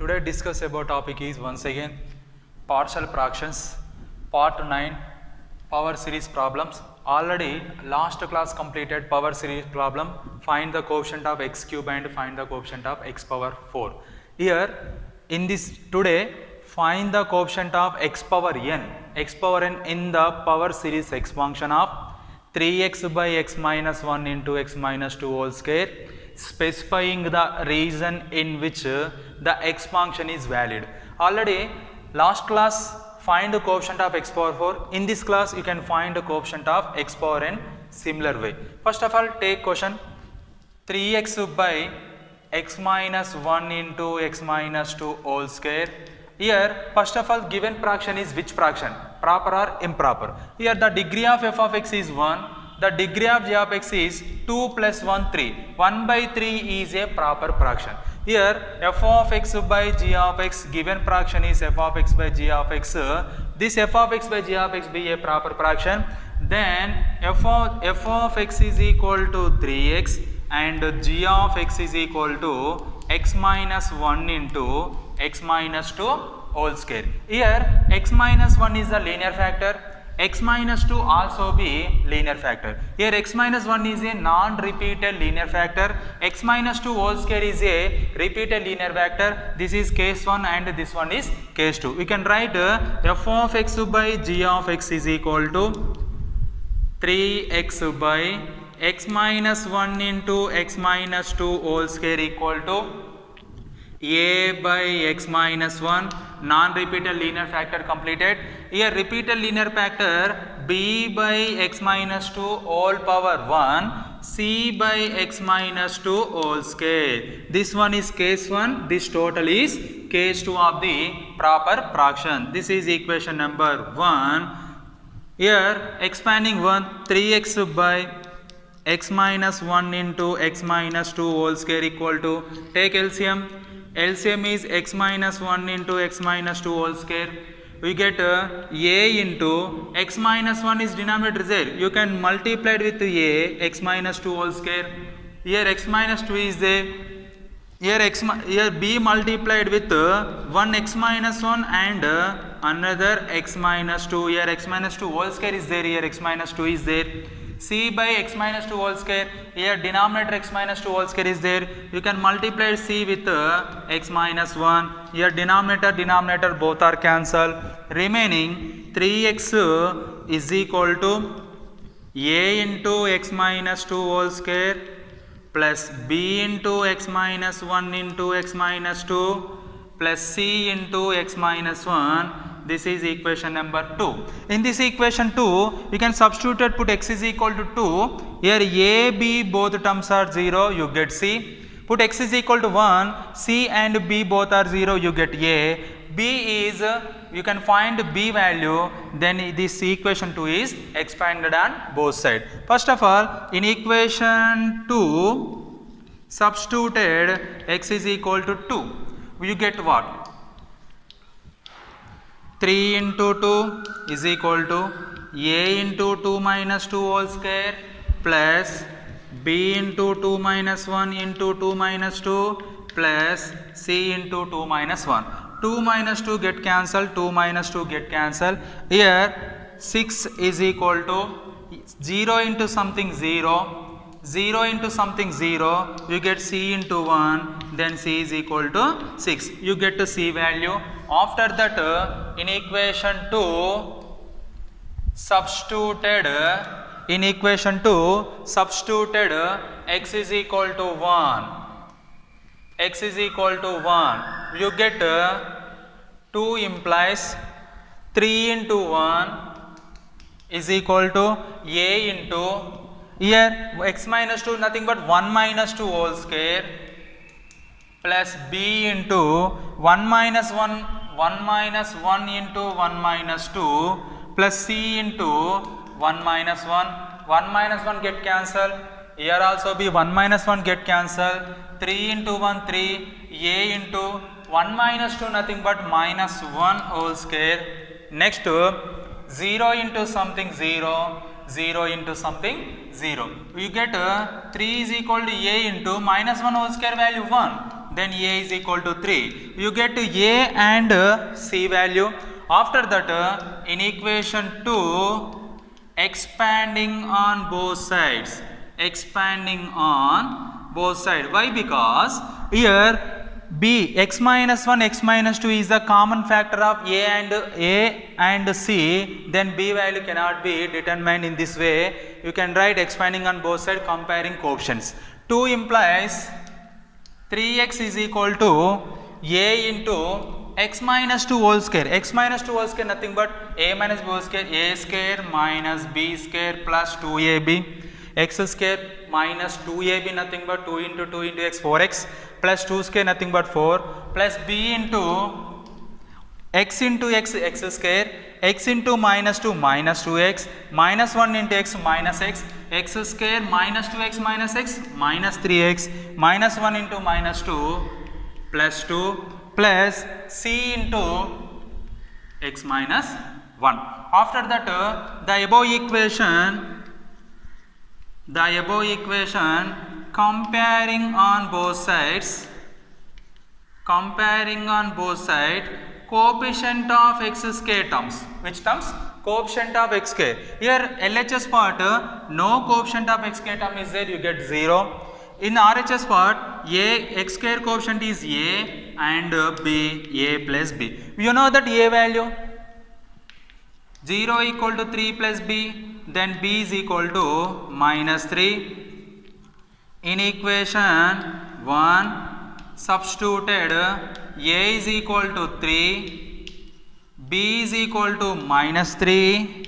Today discuss about topic is once again partial fractions part 9 power series problems. Already last class completed power series problem, find the coefficient of x cube and find the coefficient of x power 4. Here in this today find the coefficient of x power n in the power series x function of 3x by x minus 1 into x minus 2 whole square, specifying the region in which the x function is valid. Already last class find the coefficient of x power 4. In this class you can find the coefficient of x power n similar way. First of all take question 3x by x minus 1 into x minus 2 whole square. Here first of all given fraction is which fraction, proper or improper. Here the degree of f of x is 1, the degree of g of x is 2 plus 1 3. 1 by 3 is a proper fraction. Here f of x by g of x, given fraction is f of x by g of x. This f of x by g of x be a proper fraction, then f of x is equal to 3x and g of x is equal to x minus 1 into x minus 2 whole square. Here x minus 1 is the linear factor, x minus 2 also be linear factor. Here x minus 1 is a non-repeated linear factor, x minus 2 whole square is a repeated linear factor. This is case 1 and this one is case 2. We can write f of x by g of x is equal to 3x by x minus 1 into x minus 2 whole square equal to a by x minus 1, non-repeated linear factor completed. Here repeated linear factor b by x minus 2 whole power 1, c by x minus 2 whole square. This one is case 1, this total is case 2 of the proper fraction. This is equation number 1. Here expanding 1, 3x by x minus 1 into x minus 2 whole square equal to, take LCM. LCM is x minus 1 into x minus 2 whole square. We get a into x minus 1 is denominator there. You can multiply it with a x minus 2 whole square. Here x minus 2 is there. Here b multiplied with one x minus 1 and another x minus 2. Here x minus 2 whole square is there. Here x minus 2 is there. c by x minus 2 whole square, here denominator x minus 2 whole square is there. You can multiply c with x minus 1. Here denominator both are cancelled. Remaining 3x is equal to a into x minus 2 whole square plus b into x minus 1 into x minus 2 plus c into x minus 1. This is equation number 2. In this equation 2, you can substitute put x is equal to 2. Here a, b both terms are 0, you get c. Put x is equal to 1, c and b both are 0, you get a. b is, you can find b value, then this equation 2 is expanded on both sides. First of all, in equation 2, substituted x is equal to 2. You get what? 3 into 2 is equal to a into 2 minus 2 whole square plus b into 2 minus 1 into 2 minus 2 plus c into 2 minus 1. 2 minus 2 get cancelled, 2 minus 2 get cancelled. Here 6 is equal to 0 into something 0. 0 into something 0, you get c into 1, then c is equal to 6. You get the c value. After that, in equation 2, substituted x is equal to 1. X is equal to 1. You get 2 implies 3 into 1 is equal to a into, here x minus 2 nothing but 1 minus 2 whole square plus b into 1 minus 1 into 1 minus 2 plus c into 1 minus 1. 1 minus 1 get cancelled. Here also be 1 minus 1 get cancelled. 3 into 1 3, a into 1 minus 2 nothing but minus 1 whole square. Next 0 into something 0, 0 into something 0. You get 3 is equal to a into minus 1 whole square value 1. then a is equal to 3. You get a and c value. After that, in equation 2, expanding on both sides. Expanding on both sides. Why? Because here b x minus 1 x minus 2 is the common factor of a and c, then b value cannot be determined in this way. You can write expanding on both sides, comparing coefficients. 2 implies 3x is equal to a into x minus 2 whole square. X minus 2 whole square nothing but a minus b whole square, a square minus b square plus 2ab, x square minus 2ab nothing but 2 into x 4x plus 2 square nothing but 4 plus b into x square, x into minus 2 minus 2x, minus 1 into x minus x square minus 2x minus x minus 3x, minus 1 into minus 2 plus 2 plus c into x minus 1. After that, the above equation comparing on both sides, coefficient of x square terms. Which terms? Coefficient of x square. Here LHS part, no coefficient of x square term is there, you get 0. In RHS part, x square coefficient is a and b, a plus b. You know that a value 0 equal to 3 plus b, then b is equal to minus 3. In equation 1, substituted a is equal to 3, b is equal to minus 3,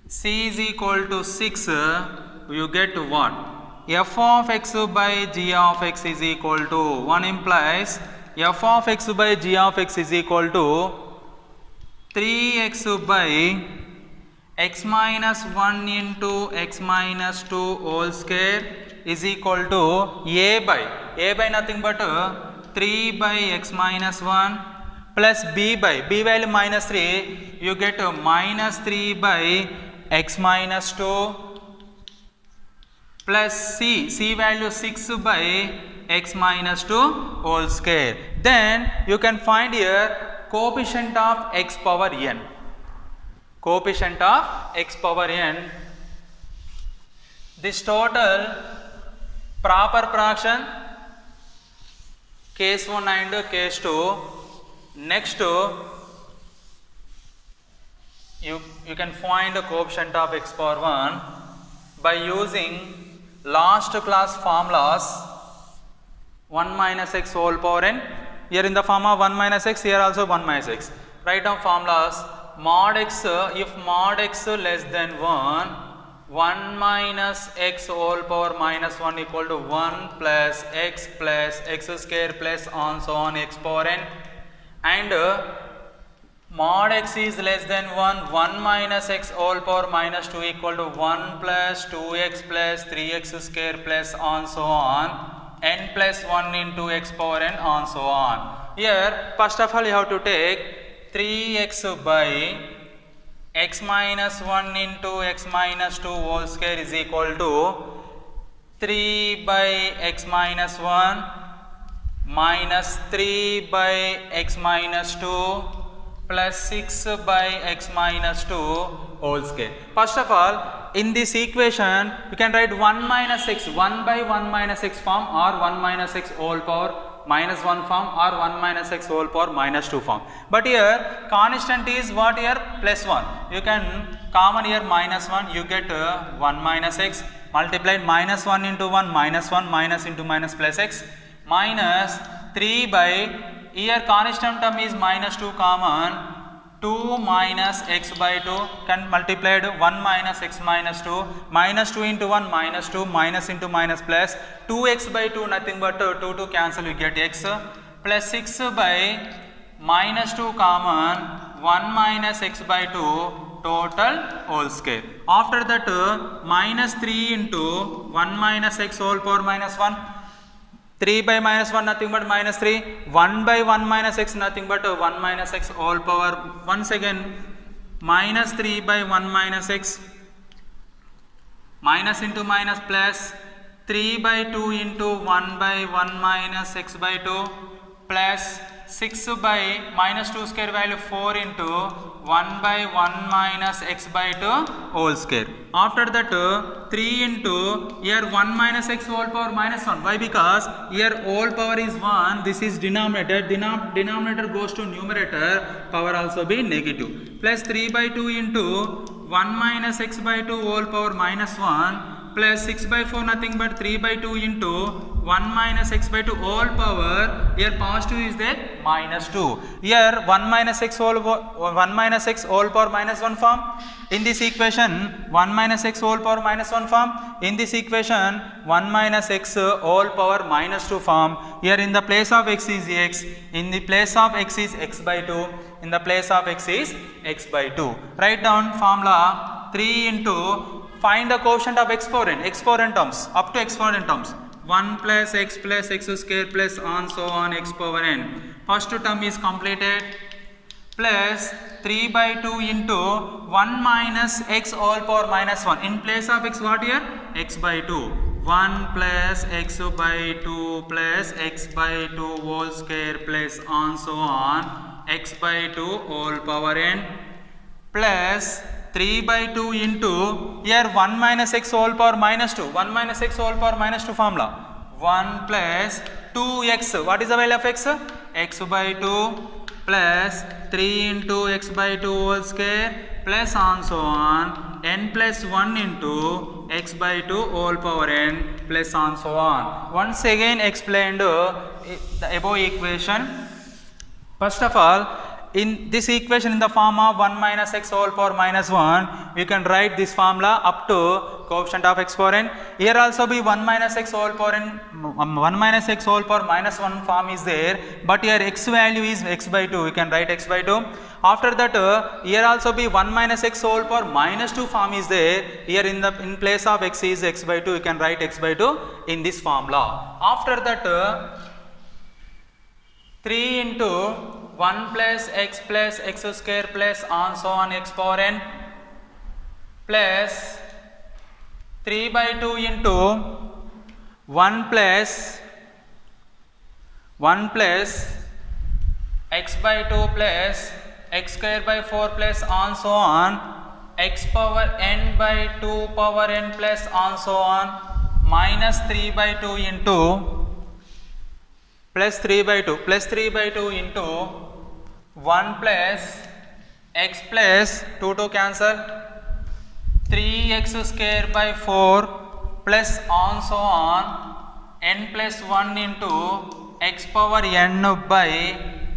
c is equal to 6. You get what? F of x by g of x is equal to 1 implies f of x by g of x is equal to 3x by x minus 1 into x minus 2 whole square is equal to a by nothing but 3 by x minus 1 plus b value minus 3, you get minus 3 by x minus 2 plus c value 6 by x minus 2 whole square. Then you can find here coefficient of x power n. Coefficient of x power n. This total proper fraction case 1 and case 2. Next you can find the coefficient of x power 1 by using last class formulas 1 minus x whole power n. Here in the form of 1 minus x, here also 1 minus x. Write down formulas. Mod x, if mod x less than 1, 1 minus x whole power minus 1 equal to 1 plus x square plus on so on x power n. And mod x is less than 1, 1 minus x whole power minus 2 equal to 1 plus 2x plus 3x square plus on so on n plus 1 into x power n on so on. Here first of all you have to take 3x by x minus 1 into x minus 2 whole square is equal to 3 by x minus 1 minus 3 by x minus 2 plus 6 by x minus 2 whole square. First of all, in this equation you can write 1 minus x, 1 by 1 minus x form or 1 minus x whole power minus 1 form or 1 minus x whole power minus 2 form. But here constant is what here? Plus 1. You can common here minus 1, you get 1 minus x multiplied minus 1 into 1 minus 1 minus into minus plus x minus 3 by here constant term is minus 2 common 2 minus x by 2 can multiplied 1 minus x minus 2 minus 2 into 1 minus 2 minus into minus plus 2x by 2 nothing but 2 to cancel you get x plus 6 by minus 2 common 1 minus x by 2 total whole square. After that minus 3 into 1 minus x whole power minus 1, 3 by minus 1 nothing but minus 3, 1 by 1 minus x nothing but 1 minus x whole power. Once again minus 3 by 1 minus x minus into minus plus 3 by 2 into 1 by 1 minus x by 2 plus 6 by minus 2 square value 4 into 1 by 1 minus x by 2 whole square. After that 3 into here 1 minus x whole power minus 1. Why? Because here whole power is 1. This is denominator. Denominator goes to numerator. Power also be negative. Plus 3 by 2 into 1 minus x by 2 whole power minus 1 plus 6 by 4 nothing but 3 by 2 into 1 minus x by 2 whole power. Here positive is there minus 2. Here 1 minus x whole power minus 1 form. In this equation 1 minus x whole power minus 1 form. In this equation 1 minus x whole power minus 2 form. Here in the place of x is x. In the place of x is x by 2. In the place of x is x by 2. Write down formula 3 into find the coefficient of x power n terms up to x power n terms 1 plus x square plus on so on x power n. First term is completed plus 3 by 2 into 1 minus x whole power minus 1. In place of x what here? X by 2. 1 plus x by 2 plus x by 2 whole square plus on so on x by 2 whole power n plus 3 by 2 into here 1 minus x whole power minus 2. 1 minus x whole power minus 2 formula. 1 plus 2x. What is the value of x? X by 2 plus 3 into x by 2 whole square plus on so on n plus 1 into x by 2 whole power n plus on so on. Once again explained the above equation. First of all, in this equation in the form of 1 minus x whole power minus 1, you can write this formula up to coefficient of x power n. Here also be 1 minus x whole power n, 1 minus x whole power minus 1 form is there, but here x value is x by 2, you can write x by 2. After that here also be 1 minus x whole power minus 2 form is there. Here in place of x is x by 2, you can write x by 2 in this formula. After that 3 into 1 plus x square plus on so on x power n plus 3 by 2 into 1 plus x by 2 plus x square by 4 plus on so on x power n by 2 power n plus on so on minus 3 by 2 into plus 3 by 2 into 1 plus x plus 2 to cancel 3x square by 4 plus on so on n plus 1 into x power n by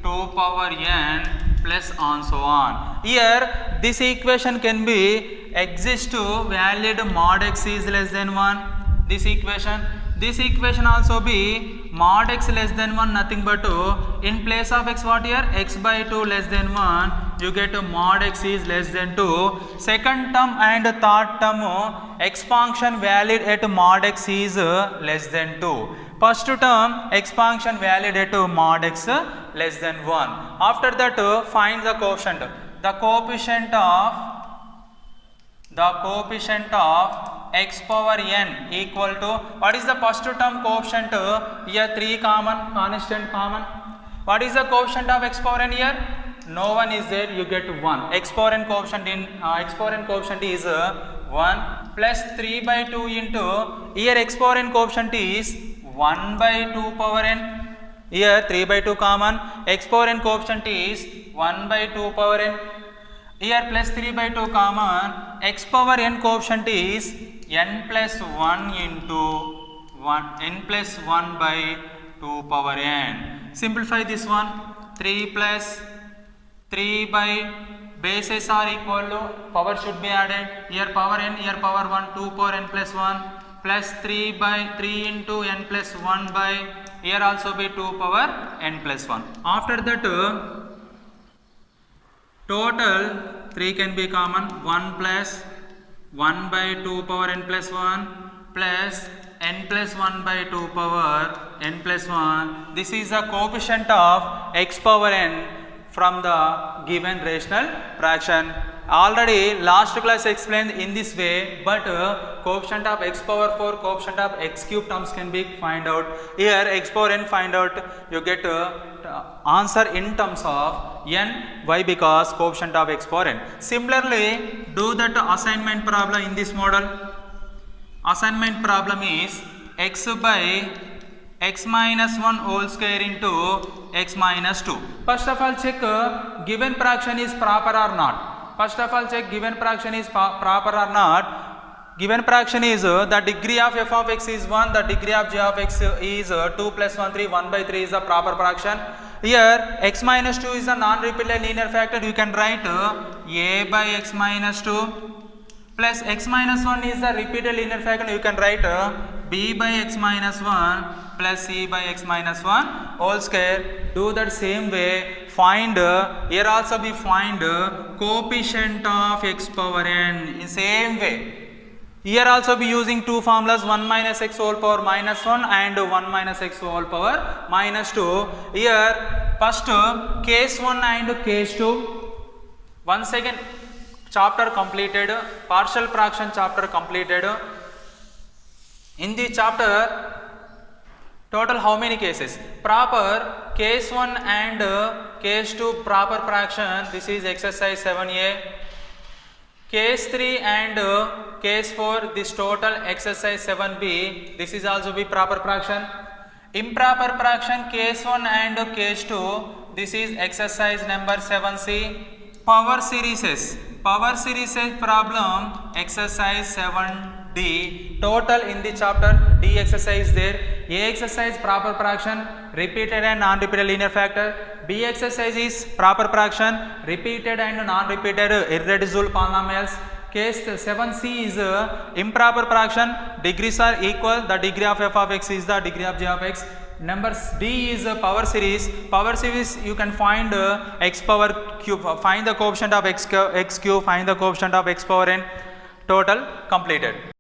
2 power n plus on so on. Here this equation can be exist to valid mod x is less than 1. This equation also be mod x less than 1 nothing but in place of x what here x by 2 less than 1 you get mod x is less than 2. Second term and third term expansion valid at mod x is less than 2. First term expansion valid at mod x less than 1. After that find the coefficient. The coefficient of x power n equal to, what is the first term coefficient? Here 3 common, constant common. What is the coefficient of x power n here? No one is there, you get 1. X power n coefficient is 1 plus 3 by 2 into here x power n coefficient is 1 by 2 power n. Here 3 by 2 common, x power n coefficient is 1 by 2 power n. Here plus 3 by 2 common, x power n coefficient is n plus 1 into n plus 1 by 2 power n. Simplify this one. 3 plus 3 by bases are equal to, power should be added. Here power n, here power 1, 2 power n plus 1 plus 3 by 3 into n plus 1 by, here also be 2 power n plus 1. After that total 3 can be common, 1 plus 1 by 2 power n plus 1 plus n plus 1 by 2 power n plus 1. This is the coefficient of x power n from the given rational fraction. already last class explained in this way, but coefficient of x power 4, coefficient of x cube terms can be find out. Here x power n find out, you get answer in terms of n. Why? Because coefficient of x power n. Similarly, do that assignment problem in this model. Assignment problem is x by x minus 1 whole square into x minus 2. First of all, check given fraction is proper or not. First of all, check given fraction is proper or not. Given fraction is the degree of f of x is 1, the degree of g of x is 2 plus 1 3, 1 by 3 is the proper fraction. Here x minus 2 is the non-repeated linear factor. You can write a by x minus 2 plus x minus 1 is the repeated linear factor. You can write b by x minus 1 plus c by x minus 1 whole square. Do that same way. Find here also we find coefficient of x power n in same way. Here also be using two formulas, 1 minus x whole power minus 1 and 1 minus x whole power minus 2. Here first case 1 and case 2. Once again chapter completed, partial fraction chapter completed. In the chapter total how many cases? Proper case 1 and case 2 proper fraction, this is exercise 7a. Case 3 and case 4, this total exercise 7b, this is also be proper fraction. Improper fraction case 1 and case 2, this is exercise number 7c. Power series problem exercise 7d. Total in the chapter D exercise there. A exercise proper fraction, repeated and non-repeated linear factor. B exercise is proper fraction, repeated and non-repeated irreducible polynomials. Case 7c is improper fraction, degrees are equal, the degree of f of x is the degree of g of x. Number D is power series. Power series you can find x power cube, find the coefficient of x cube, find the coefficient of x power n. Total completed.